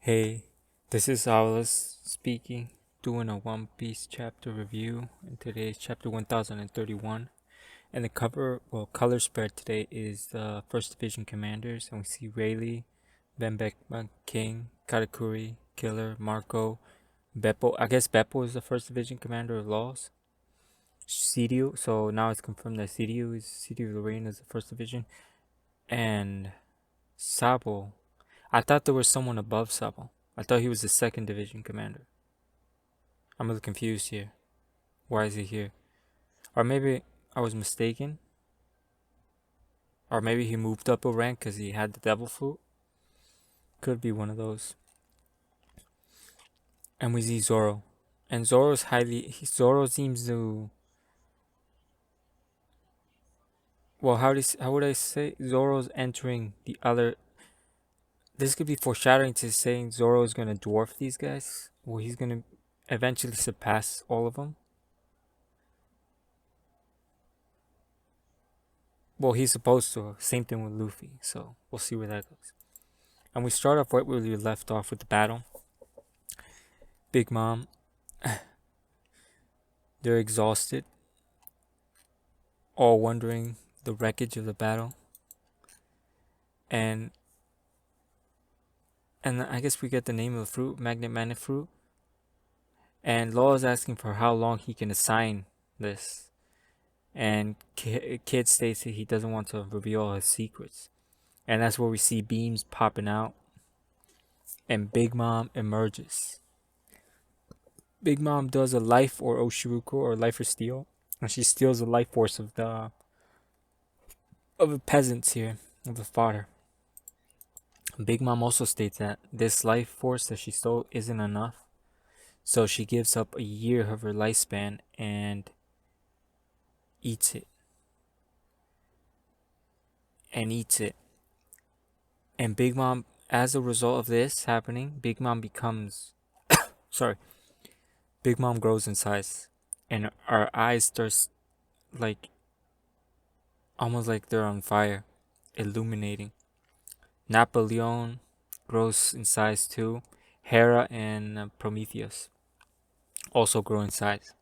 Hey, this is Aulas speaking, doing a One Piece chapter review, and today is chapter 1031. And the color spread today is the First Division Commanders, and we see Rayleigh, Benbekma, King, Katakuri, Killer, Marco, Beppo. I guess Beppo is the First Division Commander of Laws. Sidiou, so now it's confirmed that Sidiou Lorraine is the First Division, and Sabo. I thought there was someone above Sabo. I thought he was the second division commander. I'm a little confused here. Why is he here? Or maybe I was mistaken. Or maybe he moved up a rank because he had the devil fruit. Could be one of those. And we see Zoro. And Zoro seems to. Well, how would I say? Zoro's entering the other. This could be foreshadowing to saying Zoro is going to dwarf these guys. Well, he's going to eventually surpass all of them. Well, he's supposed to. Same thing with Luffy. So we'll see where that goes. And we start off right where we left off with the battle. Big Mom, they're exhausted, all wondering the wreckage of the battle. And I guess we get the name of the fruit, Magnet fruit. And Law is asking for how long he can assign this. And Kid states that he doesn't want to reveal his secrets. And that's where we see beams popping out. And Big Mom emerges. Big Mom does a life or Oshiruko or life or steal. And she steals the life force of the peasants here, of the fodder. Big Mom also states that this life force that she stole isn't enough. So she gives up a year of her lifespan and eats it. And Big Mom, as a result of this happening, Big Mom becomes Big Mom grows in size. And our eyes start like almost like they're on fire, illuminating. Napoleon grows in size too. Hera and Prometheus also grow in size.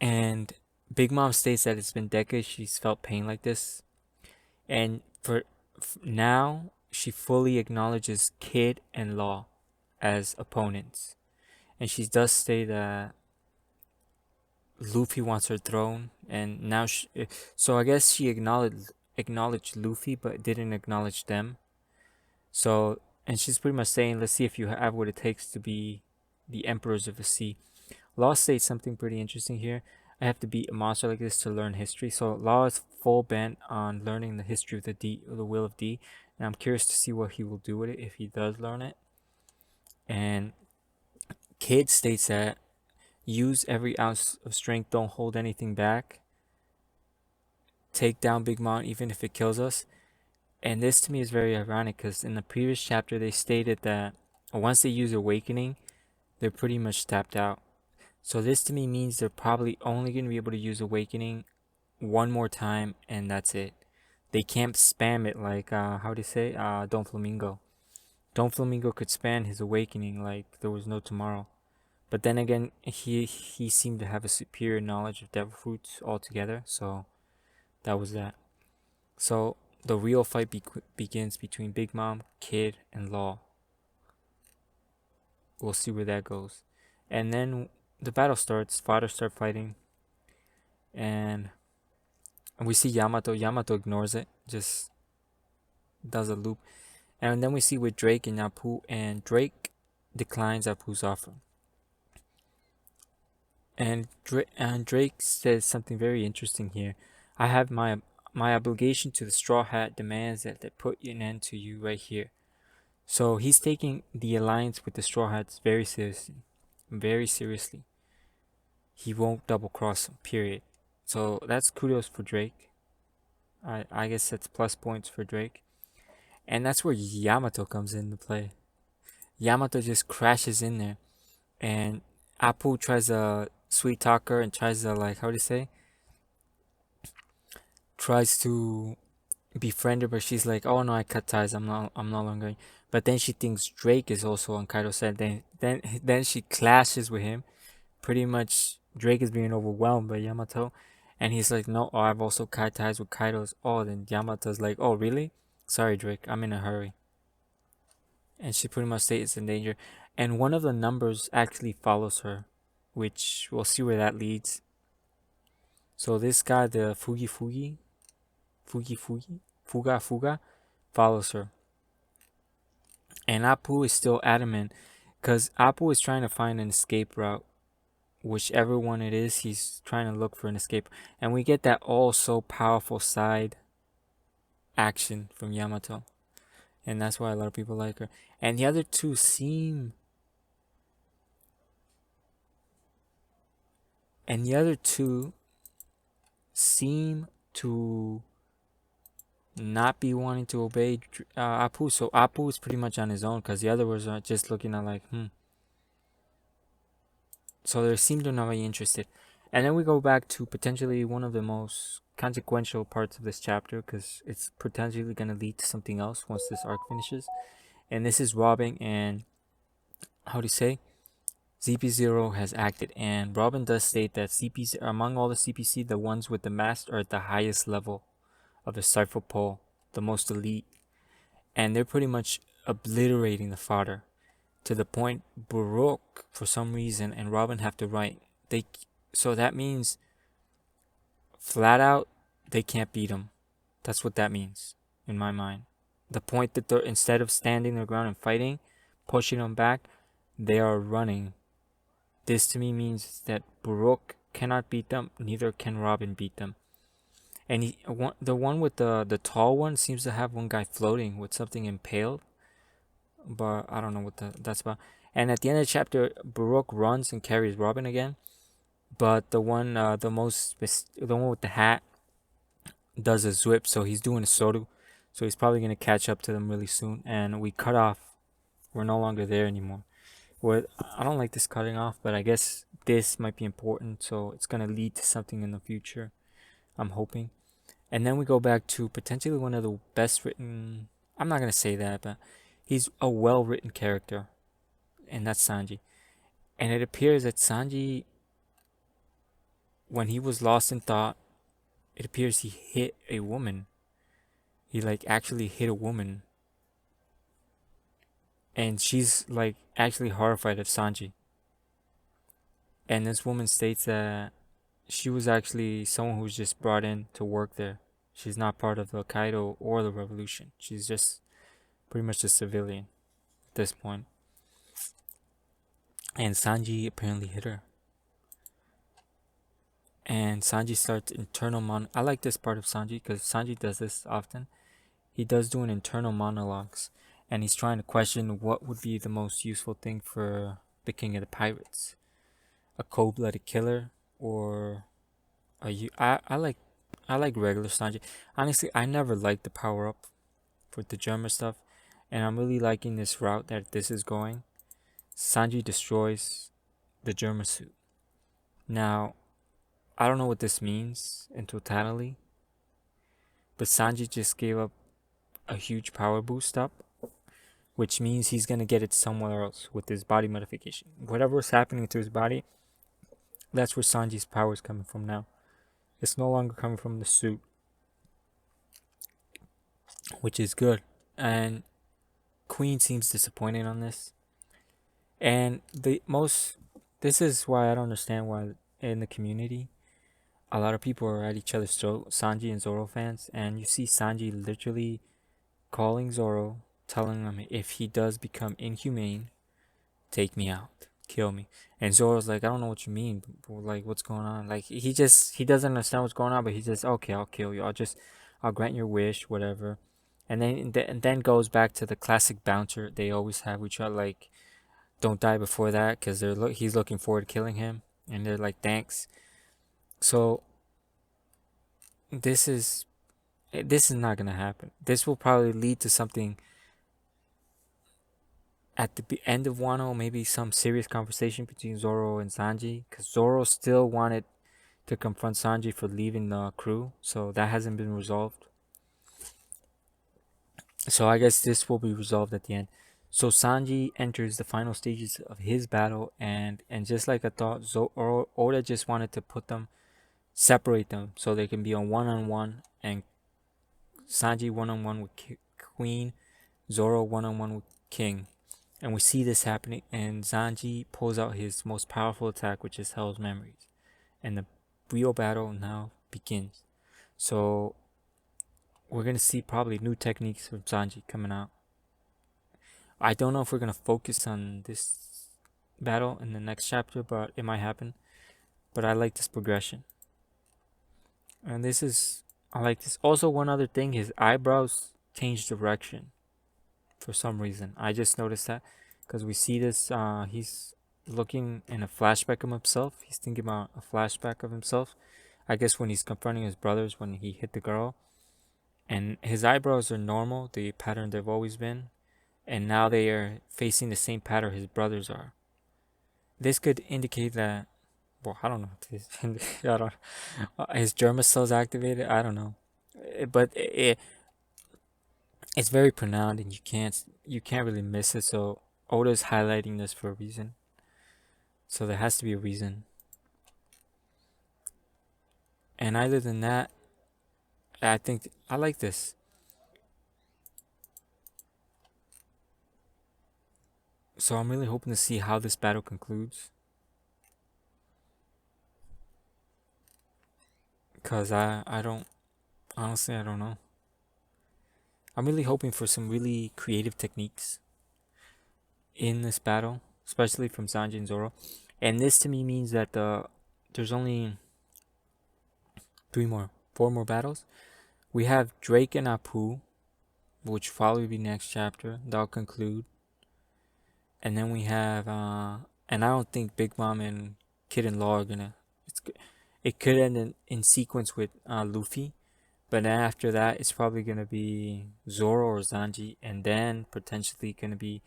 And Big Mom states that it's been decades she's felt pain like this. And for now, she fully acknowledges Kid and Law as opponents. And she does say that Luffy wants her throne. And now so I guess she acknowledged Luffy but didn't acknowledge them. So, and she's pretty much saying, let's see if you have what it takes to be the emperors of the sea. Law states something pretty interesting here. I have to beat a monster like this to learn history. So Law is full bent on learning the history of the will of D, and I'm curious to see what he will do with it if he does learn it. And Kid states that use every ounce of strength, don't hold anything back. Take down Big Mom even if it kills us. And this to me is very ironic because in the previous chapter they stated that once they use Awakening, they're pretty much tapped out. So this to me means they're probably only going to be able to use Awakening one more time and that's it. They can't spam it like, how do you say, Don Flamingo. Don Flamingo could spam his Awakening like there was no tomorrow. But then again, he seemed to have a superior knowledge of Devil Fruits altogether, so that was that. So the real fight begins between Big Mom, Kid, and Law. We'll see where that goes. And then the battle starts, fighters start fighting, and we see Yamato. Yamato ignores it, just does a loop. And then we see with Drake and Apu, and Drake declines Apu's offer. And Drake says something very interesting here. I have my obligation to the Straw Hat demands that they put an end to you right here. So he's taking the alliance with the Straw Hats very seriously. Very seriously. He won't double cross him, period. So that's kudos for Drake. I guess that's plus points for Drake. And that's where Yamato comes into play. Yamato just crashes in there. And Apu tries to sweet talk her and tries to, like, how do you say? Tries to befriend her, but she's like, "Oh no, I cut ties. I'm no longer." But then she thinks Drake is also on Kaido's side. Then she clashes with him. Pretty much, Drake is being overwhelmed by Yamato, and he's like, "No, oh, I've also cut ties with Kaido's." Oh, then Yamato's like, "Oh really? Sorry, Drake. I'm in a hurry." And she pretty much stays in danger. And one of the numbers actually follows her, which we'll see where that leads. So this guy, the Fuga, follows her. And Apu is still adamant because Apu is trying to find an escape route. Whichever one it is, he's trying to look for an escape. And we get that all so powerful side action from Yamato. And that's why a lot of people like her. And the other two seem. And the other two seem to not be wanting to obey Apu. So Apu is pretty much on his own because the other ones are just looking at like, So they seem to not be interested. And then we go back to potentially one of the most consequential parts of this chapter because it's potentially going to lead to something else once this arc finishes. And this is Robin and, how do you say? ZP0 has acted. And Robin does state that CPC, among all the CPC, the ones with the mask are at the highest level of the Cypher Pole, the most elite. And they're pretty much obliterating the fodder to the point Baroque, for some reason, and Robin have to write. They So that means flat out they can't beat them. That's what that means in my mind. The point that they're, instead of standing their ground and fighting, pushing them back, they are running. This to me means that Baroque cannot beat them, neither can Robin beat them. And the one with the tall one seems to have one guy floating with something impaled, but I don't know what that's about. And at the end of the chapter, Baroque runs and carries Robin again, but the one, the one with the hat does a zwip, so he's doing a sodu, so he's probably gonna catch up to them really soon. And we cut off. We're no longer there anymore. I don't like this cutting off, but I guess this might be important, so it's gonna lead to something in the future. I'm hoping. And then we go back to potentially one of the best written. I'm not gonna say that, but he's a well written character, and that's Sanji. And it appears that Sanji, when he was lost in thought, it appears he hit a woman. He like actually hit a woman, and she's like actually horrified of Sanji. And this woman states that she was actually someone who was just brought in to work there. She's not part of the Kaido or the revolution. She's just pretty much a civilian at this point. And Sanji apparently hit her. And Sanji starts internal I like this part of Sanji because Sanji does this often. He does do an internal monologues, and he's trying to question what would be the most useful thing for the king of the pirates, a cold-blooded killer or I like regular Sanji. Honestly, I never liked the power up for the German stuff, and I'm really liking this route that this is going. Sanji destroys the German suit. Now, I don't know what this means in totality, but Sanji just gave up a huge power boost up, which means he's gonna get it somewhere else with his body modification. Whatever's happening to his body, that's where Sanji's power is coming from now. It's no longer coming from the suit, which is good. And Queen seems disappointed on this. And this is why I don't understand why in the community a lot of people are at each other's throat, Sanji and Zoro fans, and you see Sanji literally calling Zoro, telling him if he does become inhumane, take me out, kill me. And Zoro's like, I don't know what you mean, like what's going on? Like he doesn't understand what's going on, but he just, okay, I'll kill you. I'll grant your wish, whatever. And then goes back to the classic bouncer they always have. We try like, don't die before that, because he's looking forward to killing him, and they're like, thanks. So this is not gonna happen. This will probably lead to something at the end of Wano, maybe some serious conversation between Zoro and Sanji, because Zoro still wanted to confront Sanji for leaving the crew, so that hasn't been resolved. So I guess this will be resolved at the end. So Sanji enters the final stages of his battle, and just like I thought, Oda just wanted to put them, separate them, so they can be on one, and Sanji one on one with Queen, Zoro one on one with King, and we see this happening. And Sanji pulls out his most powerful attack, which is Hell's Memories, and the real battle now begins. So we're gonna see probably new techniques from Sanji coming out. I don't know if we're gonna focus on this battle in the next chapter, but it might happen. But I like this progression, and this is I like this. Also, one other thing, his eyebrows change direction for some reason. I just noticed that because we see this. He's looking in a flashback of himself. He's thinking about a flashback of himself. I guess when he's confronting his brothers when he hit the girl, and his eyebrows are normal, the pattern they've always been, and now they are facing the same pattern his brothers are. This could indicate that, well, I don't know. I don't. His germ cells activated. I don't know, but it's very pronounced, and you can't really miss it. So Oda's highlighting this for a reason. So there has to be a reason. And other than that, I think I like this. So I'm really hoping to see how this battle concludes. Cause I don't honestly I don't know. I'm really hoping for some really creative techniques in this battle, especially from Sanji and Zoro. And this to me means that there's only four more battles. We have Drake and Apu, which will probably be next chapter. That'll conclude. And then we have, and I don't think Big Mom and Kid and Law are gonna. It could end in sequence with Luffy, but then after that, it's probably gonna be Zoro or Sanji, and then potentially gonna be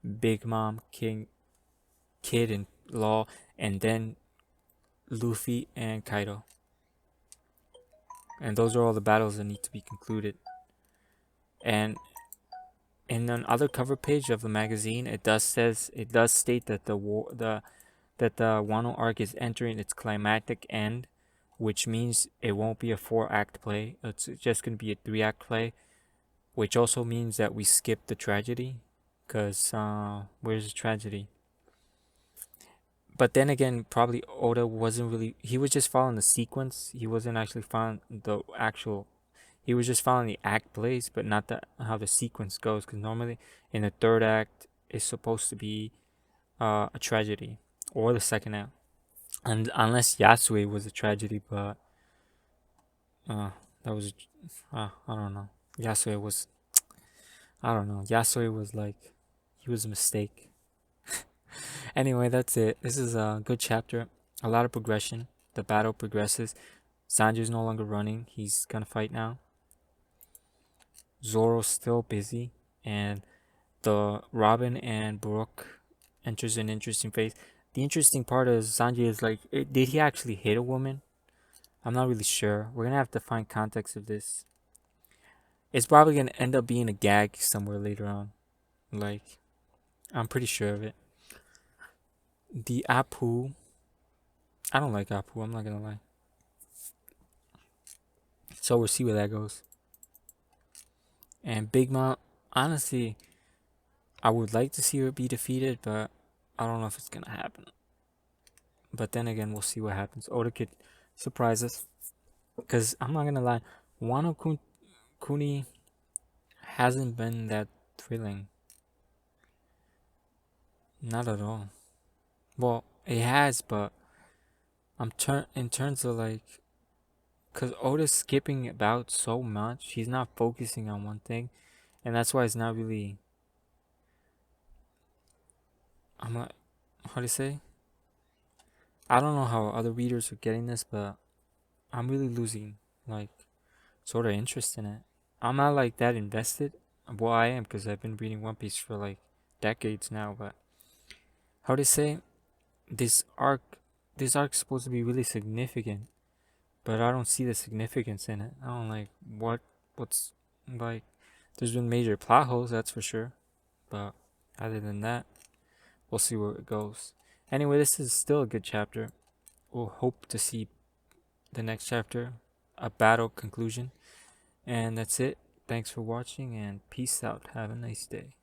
Big Mom, Kid and Law, and then Luffy and Kaido. And those are all the battles that need to be concluded. And in another cover page of the magazine, it does state that the Wano arc is entering its climactic end, which means it won't be a 4-act play. It's just gonna be a 3-act play, which also means that we skip the tragedy, cause where's the tragedy? But then again, probably Oda wasn't really. He was just following the sequence. He wasn't actually following the actual. He was just following the act plays, but not how the sequence goes. Because normally in the third act is supposed to be a tragedy, or the second act, and unless Yasue was a tragedy, but uh, that was I don't know. Yasue was I don't know. Yasue was like he was a mistake. Anyway, that's it. This is a good chapter. A lot of progression. The battle progresses. Sanji's no longer running. He's gonna fight now. Zoro's still busy, and the Robin and Brook enters an interesting phase. The interesting part is Sanji is like, did he actually hit a woman? I'm not really sure. We're gonna have to find context of this. It's probably gonna end up being a gag somewhere later on. Like, I'm pretty sure of it. The Apu, I don't like Apu. I'm not gonna lie. So we'll see where that goes. And Big Mom, honestly, I would like to see her be defeated, but I don't know if it's gonna happen. But then again, we'll see what happens. Oda could surprise us. Because I'm not gonna lie, Wano Kuni hasn't been that thrilling. Not at all. Well, it has, but in terms of like, cause Oda's skipping about so much, he's not focusing on one thing, and that's why it's not really. I'm not. How do you say? I don't know how other readers are getting this, but I'm really losing like sort of interest in it. I'm not like that invested. Well, I am because I've been reading One Piece for like decades now. But how do you say this arc? This arc's supposed to be really significant, but I don't see the significance in it. I don't like what's like. There's been major plot holes, that's for sure. But other than that, we'll see where it goes. Anyway, this is still a good chapter. We'll hope to see the next chapter, a battle conclusion. And that's it. Thanks for watching and peace out. Have a nice day.